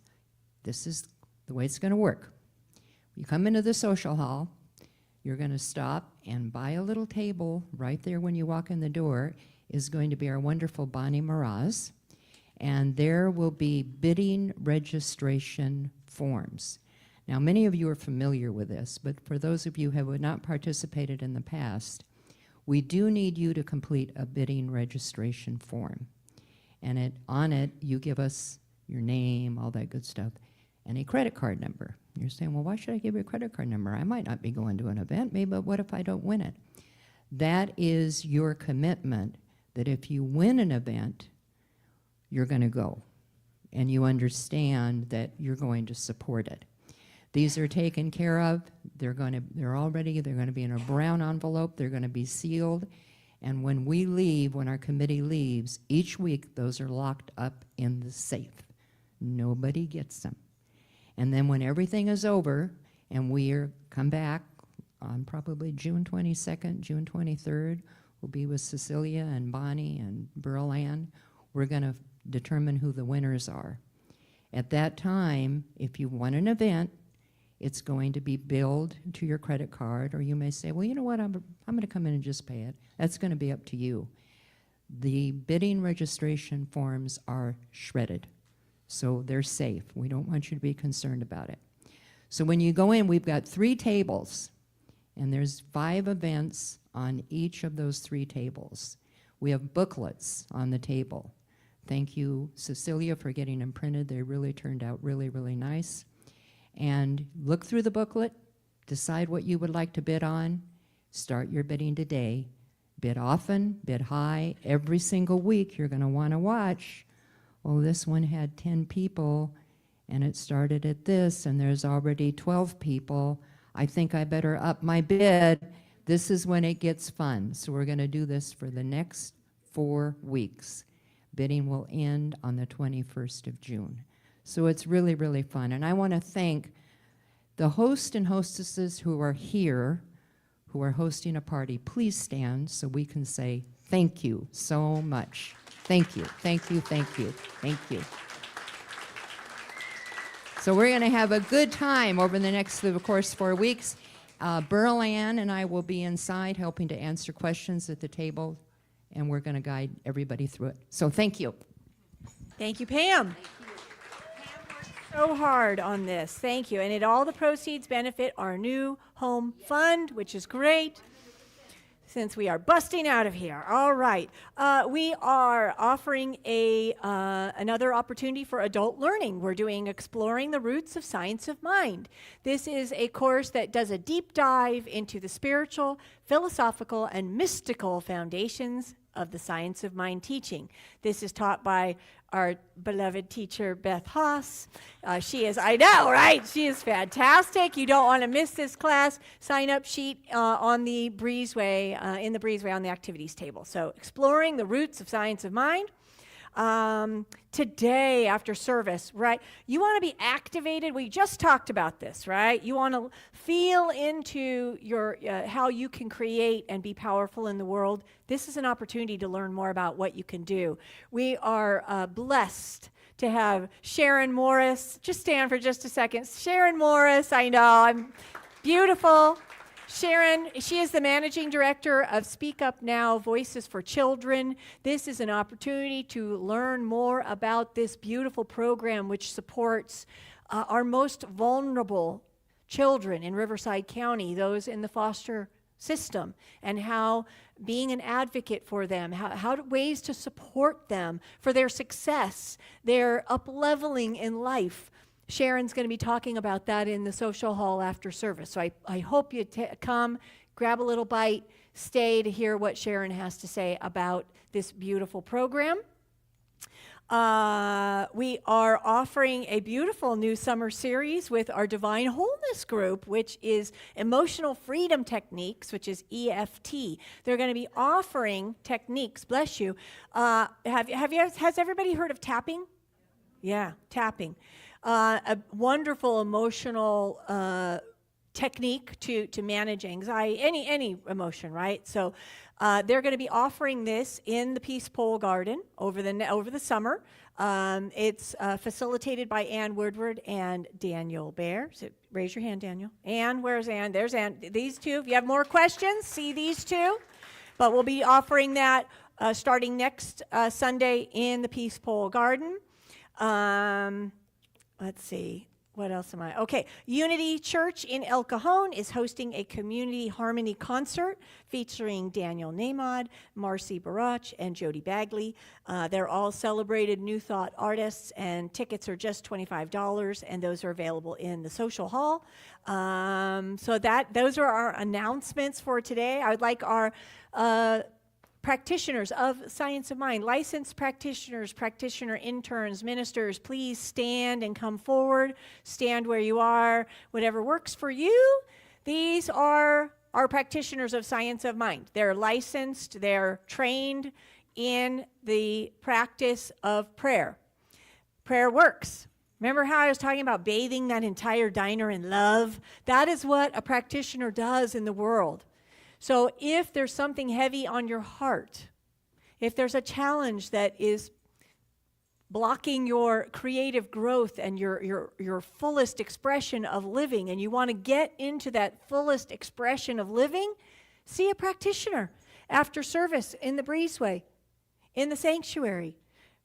[SPEAKER 4] this is the way it's going to work. You come into the social hall, you're going to stop and buy a little table right there when you walk in the door is going to be our wonderful Bonnie Mraz, and there will be bidding registration forms. Now, many of you are familiar with this, but for those of you who have not participated in the past, we do need you to complete a bidding registration form. And on it, you give us your name, all that good stuff, and a credit card number. You're saying, well, why should I give you a credit card number? I might not be going to an event, maybe, but what if I don't win it? That is your commitment that if you win an event, you're going to go, and you understand that you're going to support it. These are taken care of. They're going to be in a brown envelope. They're going to be sealed. And when we leave, when our committee leaves, each week those are locked up in the safe. Nobody gets them. And then when everything is over and we come back on probably June 22nd, June 23rd, we'll be with Cecilia and Bonnie and Burl Ann. We're going to determine who the winners are. At that time, if you won an event, it's going to be billed to your credit card, or you may say, well, you know what, I'm going to come in and just pay it. That's going to be up to you. The bidding registration forms are shredded, so they're safe. We don't want you to be concerned about it. So when you go in, we've got 3 tables, and there's 5 events on each of those 3 tables. We have booklets on the table. Thank you, Cecilia, for getting them printed. They really turned out really, really nice. And look through the booklet, decide what you would like to bid on, start your bidding today. Bid often, bid high. Every single week you're going to want to watch, oh, this one had 10 people and it started at this and there's already 12 people. I think I better up my bid. This is when it gets fun. So we're going to do this for the next 4 weeks. Bidding will end on the 21st of June. So it's really, really fun. And I want to thank the host and hostesses who are here, who are hosting a party. Please stand so we can say Thank you so much. Thank you, thank you, thank you, thank you. So we're going to have a good time over the next, of course, 4 weeks. Burl Ann and I will be inside helping to answer questions at the table, and we're going to guide everybody through it. So thank you.
[SPEAKER 1] Thank you, Pam. Pam worked so hard on this. Thank you. And all the proceeds benefit our new home fund, which is great, since we are busting out of here. All right. We are offering another opportunity for adult learning. We're doing Exploring the Roots of Science of Mind. This is a course that does a deep dive into the spiritual, philosophical, and mystical foundations of the science of mind teaching. This is taught by our beloved teacher, Beth Haas. She is, I know, right? She is fantastic. You don't want to miss this class. Sign-up sheet on the breezeway, in the breezeway on the activities table. So, Exploring the Roots of Science of Mind. Today after service, right? You want to be activated. We just talked about this, right? You want to feel into your how you can create and be powerful in the world. This is an opportunity to learn more about what you can do. We are blessed to have Sharon Morris. Just stand for just a second. Sharon Morris, I know, I'm beautiful. Sharon, she is the managing director of Speak Up Now, Voices for Children. This is an opportunity to learn more about this beautiful program which supports our most vulnerable children in Riverside County, those in the foster system, and how being an advocate for them, ways to support them for their success, their up-leveling in life. Sharon's going to be talking about that in the social hall after service. So I hope you come, grab a little bite, stay to hear what Sharon has to say about this beautiful program. We are offering a beautiful new summer series with our Divine Wholeness group, which is Emotional Freedom Techniques, which is EFT. They're going to be offering techniques, bless you. Has everybody heard of tapping? Yeah, tapping. A wonderful emotional technique to manage anxiety, any emotion, right? So they're going to be offering this in the Peace Pole Garden over the summer. It's facilitated by Ann Woodward and Daniel Bear. So raise your hand, Daniel. Ann, where's Ann? There's Ann. These two. If you have more questions, see these two. But we'll be offering that starting next Sunday in the Peace Pole Garden. Let's see, what else am I? Okay, Unity Church in El Cajon is hosting a community harmony concert featuring Daniel Namod, Marcy Barach, and Jody Bagley. They're all celebrated New Thought artists, and tickets are just $25, and those are available in the social hall. So those are our announcements for today. I would like our practitioners of science of mind, licensed practitioners, practitioner interns, ministers, please stand and come forward. Stand where you are, whatever works for you. These are our practitioners of science of mind. They're licensed, they're trained in the practice of prayer. Prayer works. Remember how I was talking about bathing that entire diner in love? That is what a practitioner does in the world. So if there's something heavy on your heart, if there's a challenge that is blocking your creative growth and your fullest expression of living, and you want to get into that fullest expression of living, see a practitioner after service in the breezeway, in the sanctuary.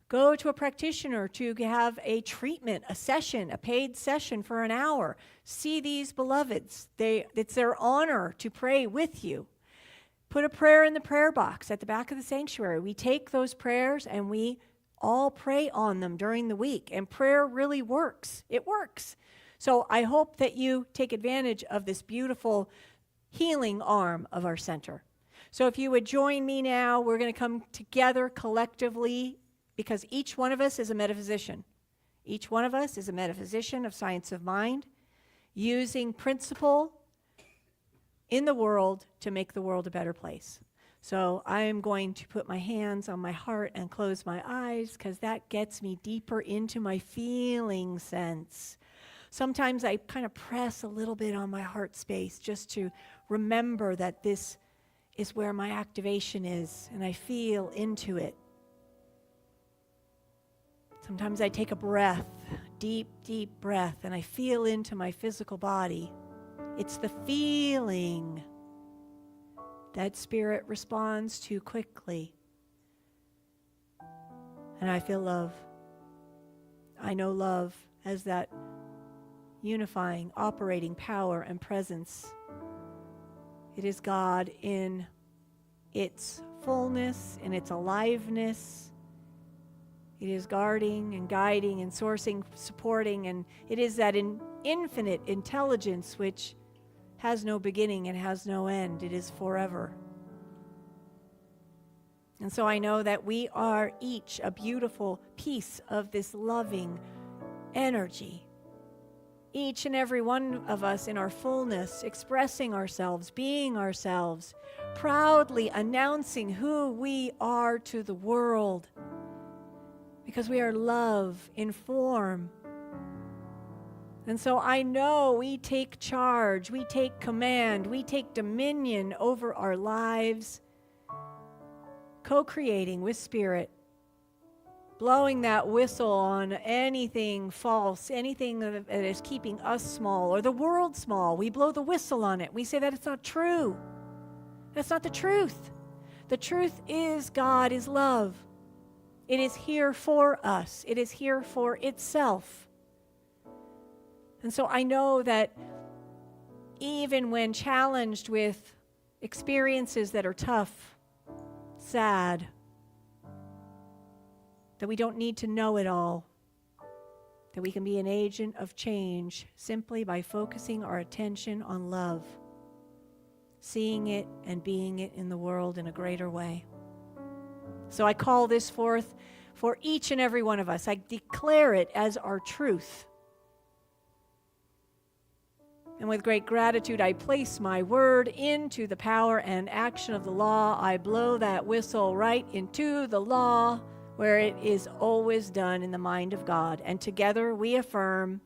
[SPEAKER 1] Go to a practitioner to have a treatment, a session, a paid session for an hour. See these beloveds. It's their honor to pray with you. Put a prayer in the prayer box at the back of the sanctuary. We take those prayers and we all pray on them during the week. And prayer really works. It works. So I hope that you take advantage of this beautiful healing arm of our center. So if you would join me now, we're going to come together collectively, because each one of us is a metaphysician. Each one of us is a metaphysician of science of mind, using principle in the world to make the world a better place. So I am going to put my hands on my heart and close my eyes, because that gets me deeper into my feeling sense. Sometimes I kind of press a little bit on my heart space just to remember that this is where my activation is, and I feel into it. Sometimes I take a breath, deep, deep breath, and I feel into my physical body. It's the feeling that spirit responds to quickly. And I feel love. I know love as that unifying, operating power and presence. It is God in its fullness, in its aliveness. It is guarding and guiding and sourcing, supporting, and it is that infinite intelligence which has no beginning and has no end. It is forever. And so I know that we are each a beautiful piece of this loving energy. Each and every one of us in our fullness, expressing ourselves, being ourselves, proudly announcing who we are to the world. Because we are love in form. And so I know we take charge, we take command, we take dominion over our lives, co-creating with Spirit, blowing that whistle on anything false, anything that is keeping us small or the world small. We blow the whistle on it. We say that it's not true. That's not the truth. The truth is God is love. It is here for us. It is here for itself. And so I know that even when challenged with experiences that are tough, sad, that we don't need to know it all, that we can be an agent of change simply by focusing our attention on love, seeing it and being it in the world in a greater way. So I call this forth for each and every one of us. I declare it as our truth. And with great gratitude, I place my word into the power and action of the law. I blow that whistle right into the law where it is always done in the mind of God. And together we affirm,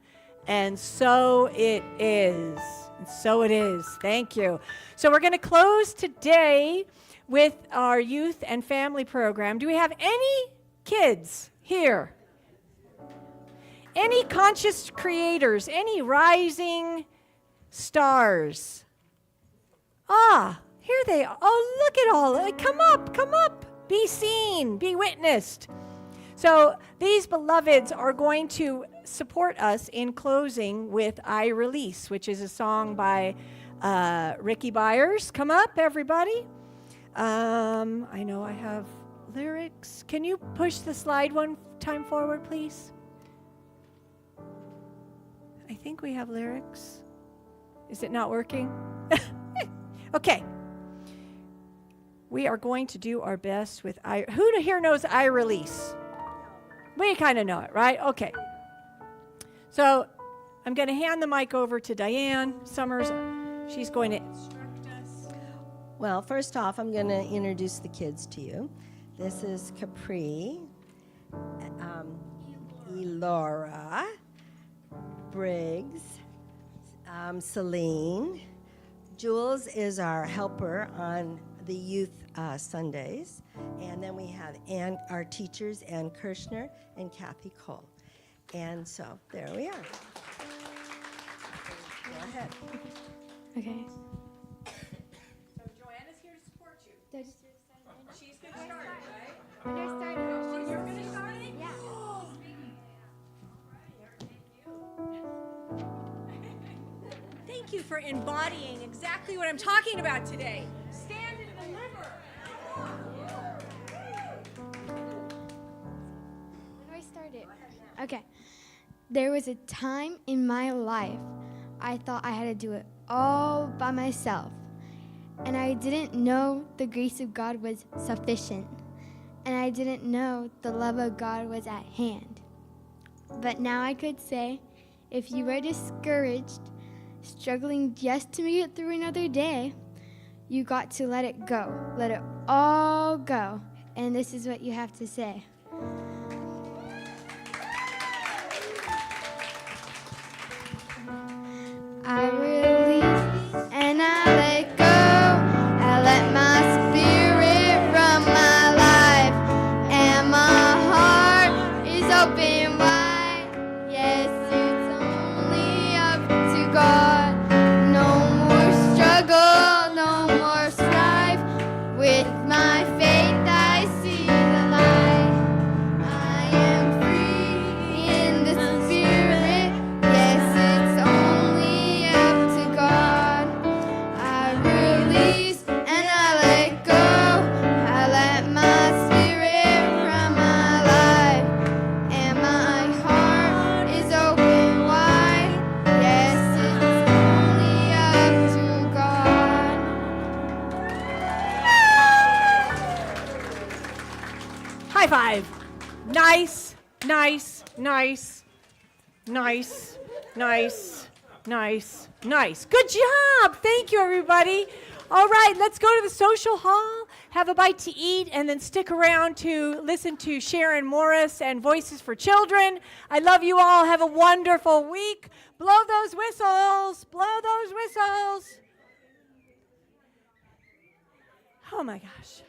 [SPEAKER 1] and so it is. And so it is. Thank you. So we're going to close today with our youth and family program. Do we have any kids here? Any conscious creators? Any rising stars? Here they are. Oh, look at all. Come up. Be seen, be witnessed. So these beloveds are going to support us in closing with I Release, which is a song by Ricky Byers. Come up, everybody. I know I have lyrics. Can you push the slide one time forward, please? I think we have lyrics. Is it not working? Okay. We are going to do our best with who here knows I Release? We kind of know it, right? Okay. So I'm going to hand the mic over to Diane Summers. She's going to instruct us.
[SPEAKER 5] Well, first off, I'm going to introduce the kids to you. This is Capri, Elora, Briggs, Celine. Jules is our helper on the youth Sundays. And then we have our teachers, Ann Kussner and Kathy Cole. And so there we are. Go ahead.
[SPEAKER 3] Okay.
[SPEAKER 1] So Joanna's here to support you. She's going to start it, right?
[SPEAKER 3] When I started,
[SPEAKER 1] You're going to start it?
[SPEAKER 3] Yeah.
[SPEAKER 1] Thank you for embodying exactly what I'm talking about today. Stand and deliver.
[SPEAKER 3] When I started, okay. There was a time in my life I thought I had to do it all by myself. And I didn't know the grace of God was sufficient. And I didn't know the love of God was at hand. But now I could say, if you are discouraged, struggling just to make it through another day, you got to let it go. Let it all go. And this is what you have to say. I release and I let go. I let myself release and I let go. I let my spirit run my life, and my heart is open wide. Yes, it's only up to God.
[SPEAKER 1] High five. Nice, nice, nice, nice, nice, nice, nice. Good job. Thank you, everybody. All right, let's go to the social hall, have a bite to eat, and then stick around to listen to Sharon Morris and Voices for Children. I love you all. Have a wonderful week. Blow those whistles. Blow those whistles. Oh, my gosh.